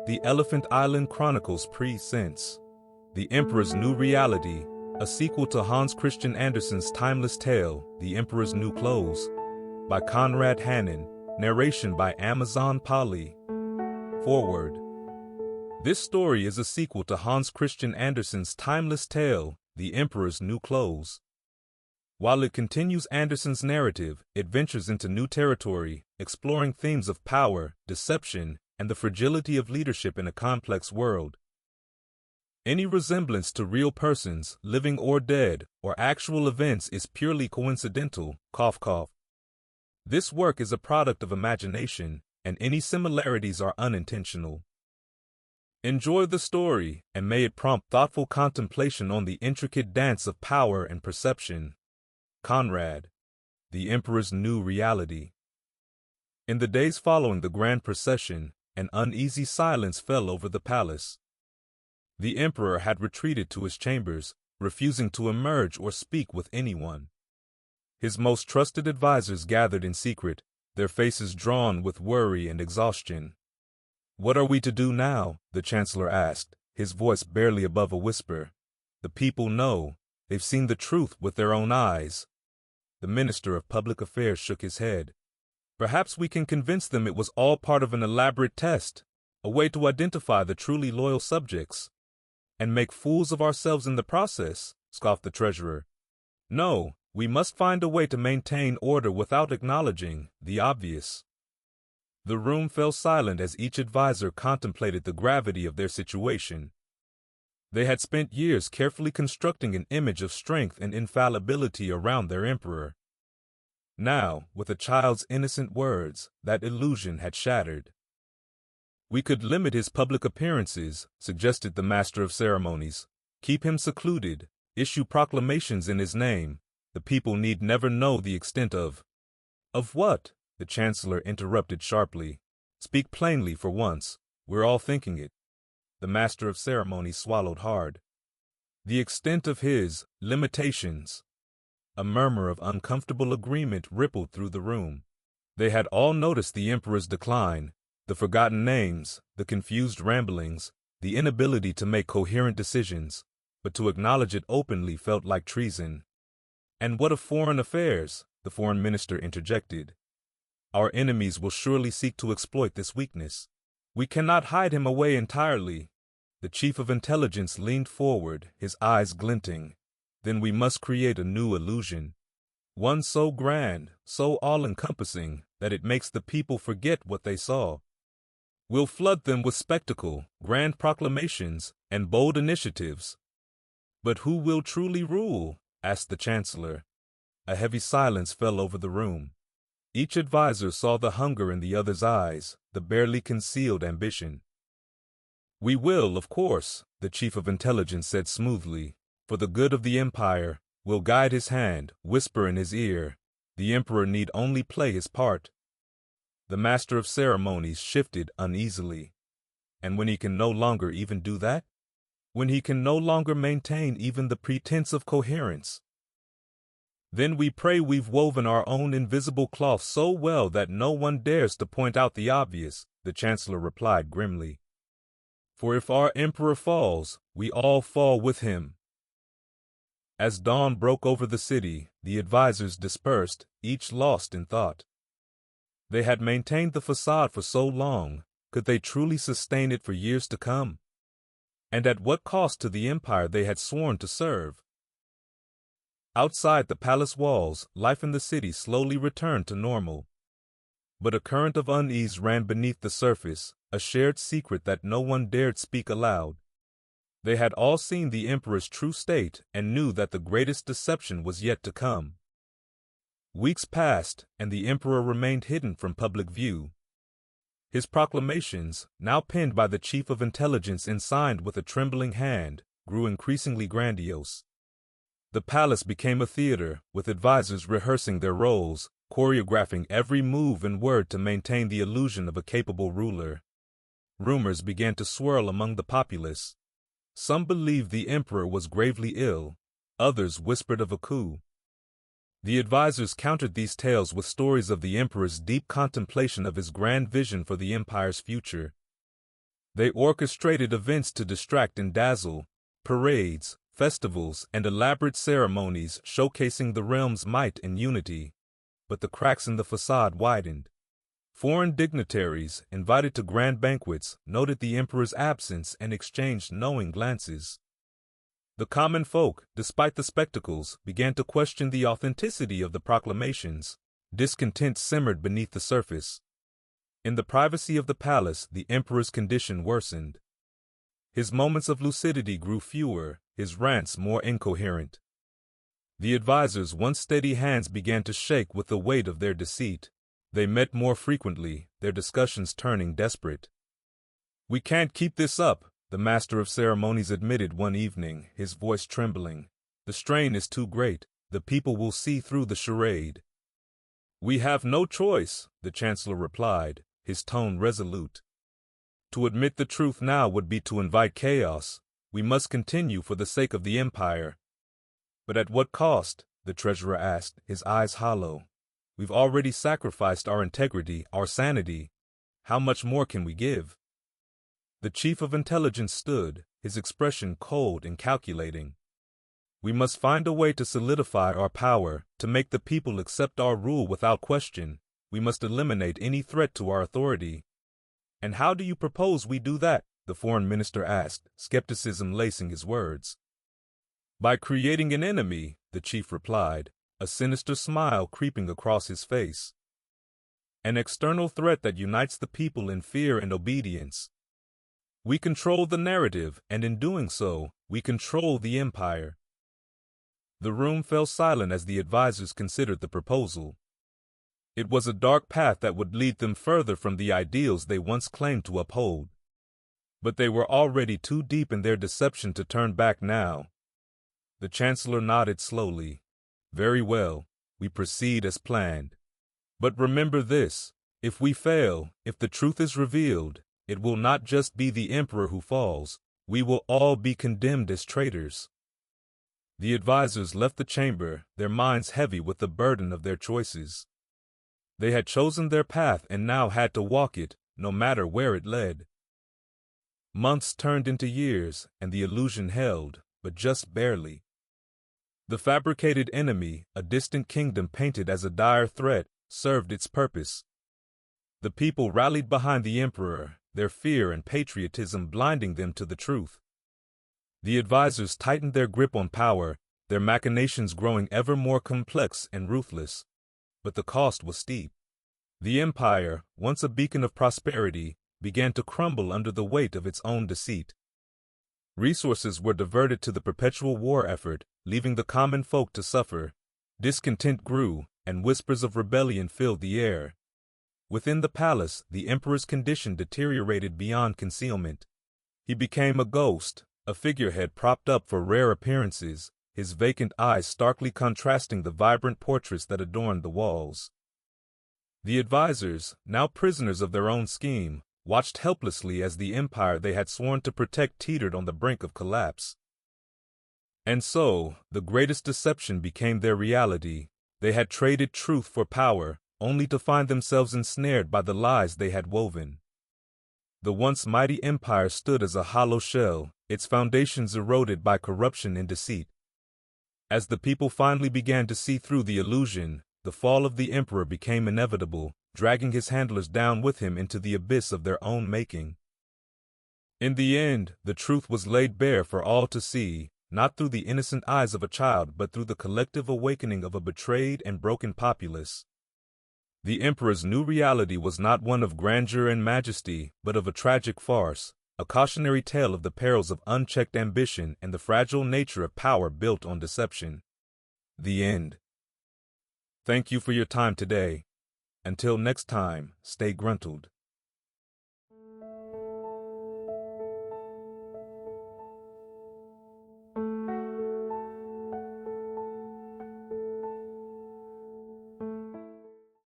The Elephant Island Chronicles presents The Emperor's New Reality, a sequel to Hans Christian Andersen's timeless tale, The Emperor's New Clothes, by Conrad Hannon, narration by Amazon Polly. Forward. This story is a sequel to Hans Christian Andersen's timeless tale, The Emperor's New Clothes. While it continues Andersen's narrative, it ventures into new territory, exploring themes of power, deception, and the fragility of leadership in a complex world. Any resemblance to real persons, living or dead, or actual events is purely coincidental, cough cough. This work is a product of imagination, and any similarities are unintentional. Enjoy the story, and may it prompt thoughtful contemplation on the intricate dance of power and perception. Conrad, The Emperor's New Reality. In the days following the grand procession, an uneasy silence fell over the palace. The emperor had retreated to his chambers, refusing to emerge or speak with anyone. His most trusted advisers gathered in secret, their faces drawn with worry and exhaustion. "What are we to do now?" the chancellor asked, his voice barely above a whisper. "The people know. They've seen the truth with their own eyes." The Minister of Public Affairs shook his head. "Perhaps we can convince them it was all part of an elaborate test, a way to identify the truly loyal subjects. And make fools of ourselves in the process," scoffed the treasurer. "No, we must find a way to maintain order without acknowledging the obvious." The room fell silent as each advisor contemplated the gravity of their situation. They had spent years carefully constructing an image of strength and infallibility around their emperor. Now, with a child's innocent words, that illusion had shattered. "We could limit his public appearances," suggested the master of ceremonies. "Keep him secluded, issue proclamations in his name. The people need never know the extent of—" "Of what?" the chancellor interrupted sharply. "Speak plainly for once. We're all thinking it." The master of ceremonies swallowed hard. "The extent of his limitations." A murmur of uncomfortable agreement rippled through the room. They had all noticed the emperor's decline, the forgotten names, the confused ramblings, the inability to make coherent decisions, but to acknowledge it openly felt like treason. "And what of foreign affairs?" the foreign minister interjected. "Our enemies will surely seek to exploit this weakness. We cannot hide him away entirely." The chief of intelligence leaned forward, his eyes glinting. "Then we must create a new illusion. One so grand, so all-encompassing, that it makes the people forget what they saw. We'll flood them with spectacle, grand proclamations, and bold initiatives." "But who will truly rule?" asked the chancellor. A heavy silence fell over the room. Each advisor saw the hunger in the other's eyes, the barely concealed ambition. "We will, of course," the chief of intelligence said smoothly. "For the good of the empire, we'll guide his hand, whisper in his ear. The emperor need only play his part." The master of ceremonies shifted uneasily. "And when he can no longer even do that? When he can no longer maintain even the pretense of coherence? Then we pray we've woven our own invisible cloth so well that no one dares to point out the obvious," the chancellor replied grimly. "For if our emperor falls, we all fall with him." As dawn broke over the city, the advisors dispersed, each lost in thought. They had maintained the facade for so long, could they truly sustain it for years to come? And at what cost to the empire they had sworn to serve? Outside the palace walls, life in the city slowly returned to normal. But a current of unease ran beneath the surface, a shared secret that no one dared speak aloud. They had all seen the emperor's true state and knew that the greatest deception was yet to come. Weeks passed, and the emperor remained hidden from public view. His proclamations, now penned by the chief of intelligence and signed with a trembling hand, grew increasingly grandiose. The palace became a theater, with advisors rehearsing their roles, choreographing every move and word to maintain the illusion of a capable ruler. Rumors began to swirl among the populace. Some believed the emperor was gravely ill, others whispered of a coup. The advisors countered these tales with stories of the emperor's deep contemplation of his grand vision for the empire's future. They orchestrated events to distract and dazzle, parades, festivals, and elaborate ceremonies showcasing the realm's might and unity. But the cracks in the facade widened. Foreign dignitaries, invited to grand banquets, noted the emperor's absence and exchanged knowing glances. The common folk, despite the spectacles, began to question the authenticity of the proclamations. Discontent simmered beneath the surface. In the privacy of the palace, the emperor's condition worsened. His moments of lucidity grew fewer, his rants more incoherent. The advisors' once steady hands began to shake with the weight of their deceit. They met more frequently, their discussions turning desperate. "We can't keep this up," the master of ceremonies admitted one evening, his voice trembling. "The strain is too great. The people will see through the charade." "We have no choice," the chancellor replied, his tone resolute. "To admit the truth now would be to invite chaos. We must continue for the sake of the empire." "But at what cost?" the treasurer asked, his eyes hollow. "We've already sacrificed our integrity, our sanity. How much more can we give?" The chief of intelligence stood, his expression cold and calculating. "We must find a way to solidify our power, to make the people accept our rule without question. We must eliminate any threat to our authority." "And how do you propose we do that?" the foreign minister asked, skepticism lacing his words. "By creating an enemy," the chief replied, a sinister smile creeping across his face. "An external threat that unites the people in fear and obedience. We control the narrative, and in doing so, we control the empire." The room fell silent as the advisors considered the proposal. It was a dark path that would lead them further from the ideals they once claimed to uphold. But they were already too deep in their deception to turn back now. The chancellor nodded slowly. "Very well, we proceed as planned. But remember this, if we fail, if the truth is revealed, it will not just be the emperor who falls, we will all be condemned as traitors." The advisors left the chamber, their minds heavy with the burden of their choices. They had chosen their path and now had to walk it, no matter where it led. Months turned into years, and the illusion held, but just barely. The fabricated enemy, a distant kingdom painted as a dire threat, served its purpose. The people rallied behind the emperor, their fear and patriotism blinding them to the truth. The advisors tightened their grip on power, their machinations growing ever more complex and ruthless. But the cost was steep. The empire, once a beacon of prosperity, began to crumble under the weight of its own deceit. Resources were diverted to the perpetual war effort, leaving the common folk to suffer. Discontent grew, and whispers of rebellion filled the air. Within the palace, the emperor's condition deteriorated beyond concealment. He became a ghost, a figurehead propped up for rare appearances, his vacant eyes starkly contrasting the vibrant portraits that adorned the walls. The advisors, now prisoners of their own scheme, watched helplessly as the empire they had sworn to protect teetered on the brink of collapse. And so, the greatest deception became their reality. They had traded truth for power, only to find themselves ensnared by the lies they had woven. The once mighty empire stood as a hollow shell, its foundations eroded by corruption and deceit. As the people finally began to see through the illusion, the fall of the emperor became inevitable, dragging his handlers down with him into the abyss of their own making. In the end, the truth was laid bare for all to see, not through the innocent eyes of a child but through the collective awakening of a betrayed and broken populace. The emperor's new reality was not one of grandeur and majesty, but of a tragic farce, a cautionary tale of the perils of unchecked ambition and the fragile nature of power built on deception. The end. Thank you for your time today. Until next time, stay gruntled.